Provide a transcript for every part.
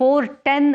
$410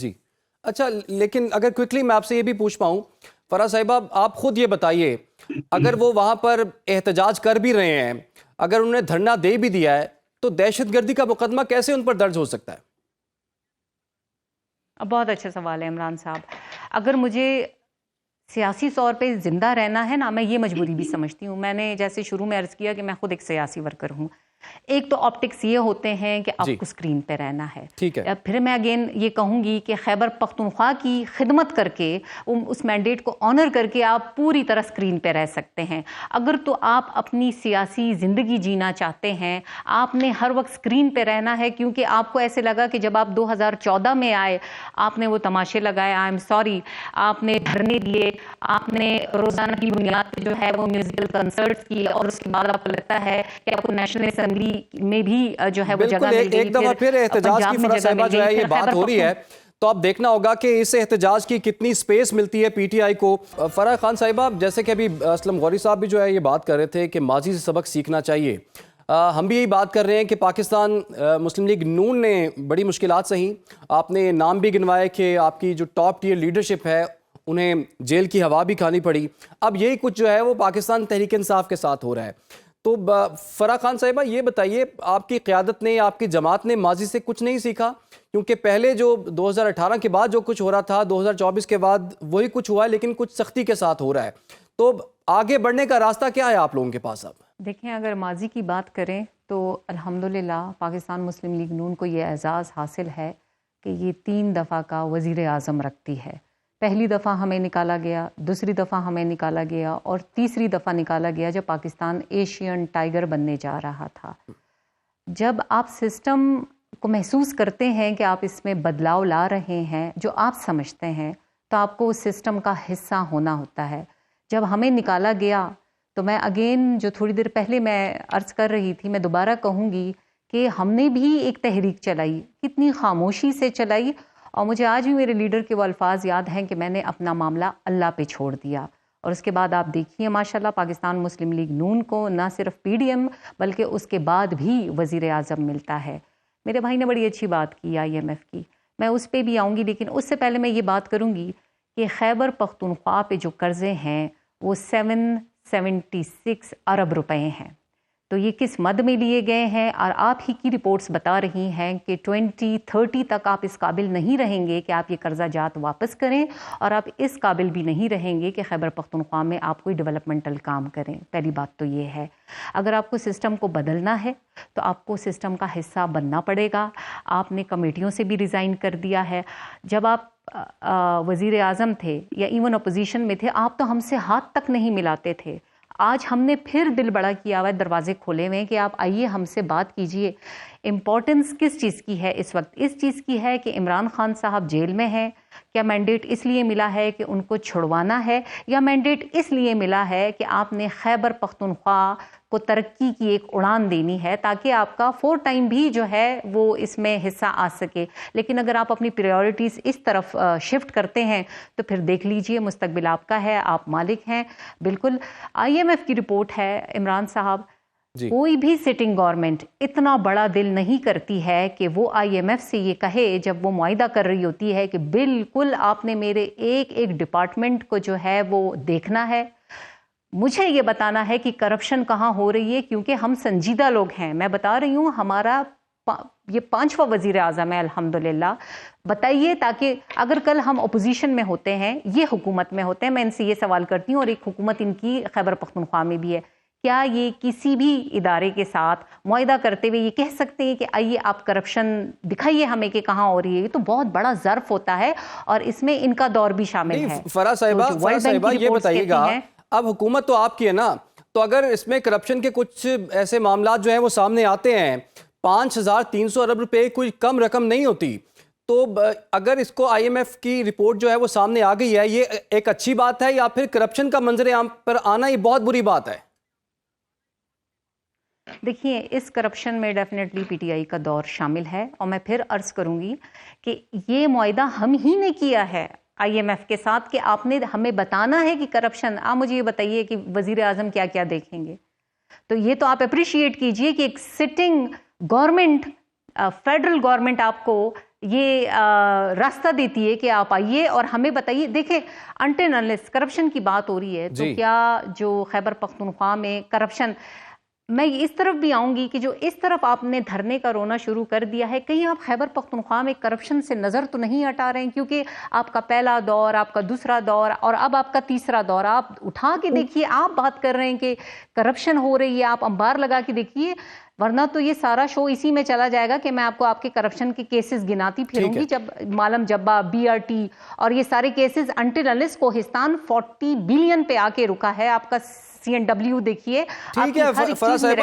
جی اچھا، لیکن اگر کوئکلی میں آپ سے یہ بھی پوچھ پاؤں فرح صاحبہ، آپ خود یہ بتائیے، اگر وہ وہاں پر احتجاج کر بھی رہے ہیں، اگر انہوں نے دھرنا دے بھی دیا ہے، تو دہشت گردی کا مقدمہ کیسے ان پر درج ہو سکتا ہے؟ بہت اچھا سوال ہے عمران صاحب. اگر مجھے سیاسی طور پہ زندہ رہنا ہے نا، میں یہ مجبوری بھی سمجھتی ہوں. میں نے جیسے شروع میں عرض کیا کہ میں خود ایک سیاسی ورکر ہوں. ایک تو آپٹکس یہ ہوتے ہیں کہ آپ جی کو سکرین پہ رہنا ہے. ٹھیک ہے. پھر میں اگین یہ کہوں گی کہ خیبر پختونخوا کی خدمت کر کے اس مینڈیٹ کو آنر کر کے آپ پوری طرح سکرین پہ رہ سکتے ہیں. اگر تو آپ اپنی سیاسی زندگی جینا چاہتے ہیں، آپ نے ہر وقت سکرین پہ رہنا ہے، کیونکہ آپ کو ایسے لگا کہ جب آپ 2014 میں آئے آپ نے وہ تماشے لگائے، آئی ایم سوری، آپ نے دھرنے دیے، آپ نے روزانہ کی بنیاد پہ جو ہے وہ میوزیکل کنسرٹس کیے، اور اس کے بعد آپ کو لگتا ہے کہ آپ کو نیشنل اسمبلی میں بھی جو ہے وہ جگہ مل گئی، ایک دفعہ پھر احتجاج کی فرح صاحبہ جو ہے یہ بات ہو رہی ہے، تو اب دیکھنا ہوگا کہ اس احتجاج کی کتنی سپیس ملتی ہے پی ٹی آئی کو. فرح خان صاحبہ، جیسے کہ ابھی اسلم غوری صاحب بھی جو ہے یہ بات کر رہے تھے کہ ماضی سے سبق سیکھنا چاہیے، ہم بھی یہی بات کر رہے ہیں کہ پاکستان مسلم لیگ نون نے بڑی مشکلات سہیں. آپ نے نام بھی گنوائے کہ آپ کی جو ٹاپ ٹیئر لیڈرشپ ہے انہیں جیل کی ہوا بھی کھانی پڑی. اب یہی کچھ جو ہے وہ پاکستان تحریک انصاف کے ساتھ ہو رہا ہے. تو فرح خان صاحبہ یہ بتائیے، آپ کی قیادت نے، آپ کی جماعت نے ماضی سے کچھ نہیں سیکھا؟ کیونکہ پہلے جو 2018 کے بعد جو کچھ ہو رہا تھا، 2024 کے بعد وہی کچھ ہوا ہے، لیکن کچھ سختی کے ساتھ ہو رہا ہے. تو آگے بڑھنے کا راستہ کیا ہے آپ لوگوں کے پاس اب؟ دیکھیں، اگر ماضی کی بات کریں تو الحمدللہ پاکستان مسلم لیگ نون کو یہ اعزاز حاصل ہے کہ یہ 3 دفعہ کا وزیر اعظم رکھتی ہے. پہلی دفعہ ہمیں نکالا گیا، دوسری دفعہ ہمیں نکالا گیا، اور تیسری دفعہ نکالا گیا جب پاکستان ایشین ٹائیگر بننے جا رہا تھا. جب آپ سسٹم کو محسوس کرتے ہیں کہ آپ اس میں بدلاؤ لا رہے ہیں جو آپ سمجھتے ہیں، تو آپ کو اس سسٹم کا حصہ ہونا ہوتا ہے. جب ہمیں نکالا گیا تو میں اگین جو تھوڑی دیر پہلے میں عرض کر رہی تھی، میں دوبارہ کہوں گی کہ ہم نے بھی ایک تحریک چلائی، کتنی خاموشی سے چلائی. اور مجھے آج بھی میرے لیڈر کے وہ الفاظ یاد ہیں کہ میں نے اپنا معاملہ اللہ پہ چھوڑ دیا. اور اس کے بعد آپ دیکھیے ماشاءاللہ پاکستان مسلم لیگ نون کو نہ صرف پی ڈی ایم بلکہ اس کے بعد بھی وزیر اعظم ملتا ہے. میرے بھائی نے بڑی اچھی بات کی آئی ایم ایف کی، میں اس پہ بھی آؤں گی، لیکن اس سے پہلے میں یہ بات کروں گی کہ خیبر پختونخوا پہ جو قرضے ہیں وہ 776 ارب روپے ہیں. تو یہ کس مد میں لیے گئے ہیں؟ اور آپ ہی کی رپورٹس بتا رہی ہیں کہ 2030 تک آپ اس قابل نہیں رہیں گے کہ آپ یہ قرضہ جات واپس کریں، اور آپ اس قابل بھی نہیں رہیں گے کہ خیبر پختونخوا میں آپ کوئی ڈیولپمنٹل کام کریں. پہلی بات تو یہ ہے. اگر آپ کو سسٹم کو بدلنا ہے تو آپ کو سسٹم کا حصہ بننا پڑے گا. آپ نے کمیٹیوں سے بھی ریزائن کر دیا ہے. جب آپ وزیر اعظم تھے یا ایون اپوزیشن میں تھے، آپ تو ہم سے ہاتھ تک نہیں ملاتے تھے. آج ہم نے پھر دل بڑا کیا ہوا ہے، دروازے کھولے ہوئے ہیں کہ آپ آئیے ہم سے بات کیجئے. امپورٹنس کس چیز کی ہے اس وقت؟ اس چیز کی ہے کہ عمران خان صاحب جیل میں ہیں. کیا مینڈیٹ اس لیے ملا ہے کہ ان کو چھڑوانا ہے، یا مینڈیٹ اس لیے ملا ہے کہ آپ نے خیبر پختونخوا کو ترقی کی ایک اڑان دینی ہے تاکہ آپ کا 4 ٹائم بھی جو ہے وہ اس میں حصہ آ سکے؟ لیکن اگر آپ اپنی پریورٹیز اس طرف شفٹ کرتے ہیں تو پھر دیکھ لیجئے مستقبل آپ کا ہے، آپ مالک ہیں. بالکل آئی ایم ایف کی رپورٹ ہے عمران صاحب، کوئی بھی سٹنگ گورنمنٹ اتنا بڑا دل نہیں کرتی ہے کہ وہ آئی ایم ایف سے یہ کہے جب وہ معاہدہ کر رہی ہوتی ہے کہ بالکل آپ نے میرے ایک ایک ڈپارٹمنٹ کو جو ہے وہ دیکھنا ہے، مجھے یہ بتانا ہے کہ کرپشن کہاں ہو رہی ہے، کیونکہ ہم سنجیدہ لوگ ہیں. میں بتا رہی ہوں ہمارا یہ 5واں وزیر اعظم ہے الحمدللہ. بتائیے، تاکہ اگر کل ہم اپوزیشن میں ہوتے ہیں، یہ حکومت میں ہوتے ہیں، میں ان سے یہ سوال کرتی ہوں، اور ایک حکومت ان کی خیبر پختونخوا میں بھی ہے، کیا یہ کسی بھی ادارے کے ساتھ معاہدہ کرتے ہوئے یہ کہہ سکتے ہیں کہ آئیے آپ کرپشن دکھائیے ہمیں کہ کہاں ہو رہی ہے؟ یہ تو بہت بڑا ظرف ہوتا ہے، اور اس میں ان کا دور بھی شامل ہے. فرح صاحبہ یہ بتائیے گا، اب حکومت تو آپ کی ہے نا، تو اگر اس میں کرپشن کے کچھ ایسے معاملات جو ہیں وہ سامنے آتے ہیں، 5300 ارب روپے کوئی کم رقم نہیں ہوتی، تو اگر اس کو آئی ایم ایف کی رپورٹ جو ہے وہ سامنے آ گئی ہے، یہ ایک اچھی بات ہے یا پھر کرپشن کا منظر عام پر آنا یہ بہت بری بات ہے؟ دیکھیے، اس کرپشن میں ڈیفینیٹلی پی ٹی آئی کا دور شامل ہے، اور میں پھر عرض کروں گی کہ یہ معاہدہ ہم ہی نے کیا ہے آئی ایم ایف کے ساتھ کہ آپ نے ہمیں بتانا ہے کہ کرپشن. آپ مجھے یہ بتائیے کہ وزیر اعظم کیا کیا دیکھیں گے؟ تو یہ تو آپ اپریشیٹ کیجئے کہ ایک سٹنگ گورنمنٹ، فیڈرل گورنمنٹ آپ کو یہ راستہ دیتی ہے کہ آپ آئیے اور ہمیں بتائیے. دیکھیں انٹل انلیس کرپشن کی بات ہو رہی ہے تو کیا جو خیبر پختونخوا میں کرپشن، میں اس طرف بھی آؤں گی کہ جو اس طرف آپ نے دھرنے کا رونا شروع کر دیا ہے، کہیں آپ خیبر پختونخوا میں کرپشن سے نظر تو نہیں ہٹا رہے ہیں؟ کیونکہ آپ کا پہلا دور، آپ کا دوسرا دور اور اب آپ کا تیسرا دور، آپ اٹھا کے دیکھیے. آپ بات کر رہے ہیں کہ کرپشن ہو رہی ہے، آپ انبار لگا کے دیکھیے، ورنہ تو یہ سارا شو اسی میں چلا جائے گا کہ میں آپ کو آپ کے کرپشن کے کیسز گناتی پھروں گی. جب مالم جبا، BRT اور یہ سارے cases until unless Kohistan 40 billion پہ آ کے رکا ہے. آپ کا CNW دیکھیے، آپ کی ہر ایک چیز میں